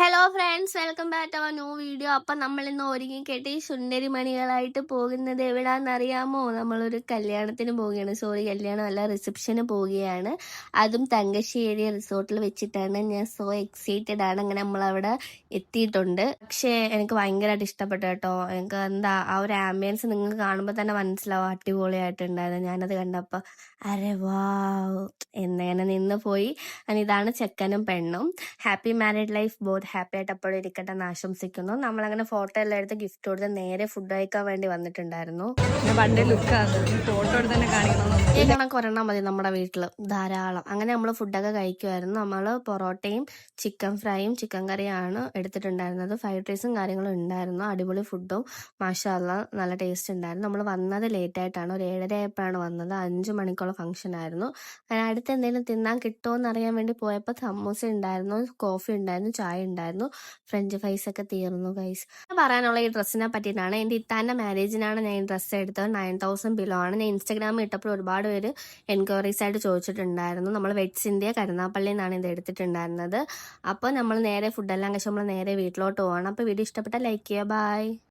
Hello friends, welcome back to our new video. അപ്പം നമ്മളിന്ന് ഒരുങ്ങി കെട്ടി സുന്ദരി മണികളായിട്ട് പോകുന്നത് എവിടാന്നറിയാമോ? നമ്മളൊരു കല്യാണത്തിന് പോവുകയാണ്. കല്യാണമല്ല, റിസപ്ഷന് പോവുകയാണ്. അതും തങ്കശ്ശേരി റിസോർട്ടിൽ വെച്ചിട്ടാണ്. ഞാൻ സോ എക്സൈറ്റഡ് ആണ്. അങ്ങനെ നമ്മളവിടെ എത്തിയിട്ടുണ്ട്. പക്ഷേ എനിക്ക് ഭയങ്കരമായിട്ട് ഇഷ്ടപ്പെട്ടു കേട്ടോ. എനിക്ക് എന്താ ആ ഒരു ആംബിയൻസ് നിങ്ങൾക്ക് കാണുമ്പോൾ തന്നെ മനസ്സിലാവും, അടിപൊളിയായിട്ടുണ്ടായിരുന്നു. ഞാനത് കണ്ടപ്പോൾ അരെ വാവ് എന്നിങ്ങനെ നിന്ന് പോയി. ഇതാണ് ചെക്കനും പെണ്ണും. Happy married life, both happy ആയിട്ട് അപ്പോഴും ഇരിക്കട്ടെ എന്ന് ആശംസിക്കുന്നു. നമ്മളങ്ങനെ ഫോട്ടോ എല്ലാം എടുത്ത് ഗിഫ്റ്റ് കൊടുത്ത് നേരെ ഫുഡ് കഴിക്കാൻ വേണ്ടി വന്നിട്ടുണ്ടായിരുന്നു. ഈ കണക്ക് ഒരെണ്ണം മതി നമ്മുടെ വീട്ടിൽ ധാരാളം. അങ്ങനെ നമ്മൾ ഫുഡൊക്കെ കഴിക്കുമായിരുന്നു. നമ്മൾ പൊറോട്ടയും ചിക്കൻ ഫ്രൈയും ചിക്കൻ കറിയാണ് എടുത്തിട്ടുണ്ടായിരുന്നത്. ഫ്രൈഡ് റൈസും കാര്യങ്ങളും ഉണ്ടായിരുന്നു. അടിപൊളി ഫുഡും മാഷാ അല്ലാ നല്ല ടേസ്റ്റ് ഉണ്ടായിരുന്നു. നമ്മൾ വന്നത് ലേറ്റ് ആയിട്ടാണ്, ഒരു 7:30 ആയപ്പോഴാണ് വന്നത്. 5 മണിക്കുള്ള ഫംഗ്ഷൻ ആയിരുന്നു. അടുത്ത് എന്തെങ്കിലും തിന്നാൻ കിട്ടുമോ എന്നറിയാൻ വേണ്ടി പോയപ്പോൾ സമൂസ ഉണ്ടായിരുന്നു, കോഫി ഉണ്ടായിരുന്നു, ചായ ഉണ്ടായിരുന്നു, ഫ്രഞ്ച് ഫ്രൈസ് ഒക്കെ തീർന്നു ഗൈസ്. പറയാനുള്ള ഈ ഡ്രസ്സിനെ പറ്റിയിട്ടാണ്. എൻ്റെ ഇത്താൻ്റെ മാരേജിനാണ് ഞാൻ ഈ ഡ്രസ്സ് എടുത്തത്. 9,000 ബിലോ ആണ്. ഞാൻ ഇൻസ്റ്റാഗ്രാമിൽ ഇട്ടപ്പോൾ ഒരുപാട് പേര് എൻക്വയറീസ് ആയിട്ട് ചോദിച്ചിട്ടുണ്ടായിരുന്നു. നമ്മൾ വെറ്റ്സ് ഇന്ത്യ കരുനാപ്പള്ളിയിൽ നിന്നാണ് ഇത് എടുത്തിട്ടുണ്ടായിരുന്നത്. അപ്പോൾ നമ്മൾ നേരെ ഫുഡെല്ലാം കഴിച്ച് നമ്മൾ നേരെ വീട്ടിലോട്ട് പോകണം. അപ്പോൾ വീഡിയോ ഇഷ്ടപ്പെട്ടാൽ ലൈക്ക് ചെയ്യുക. ബൈ.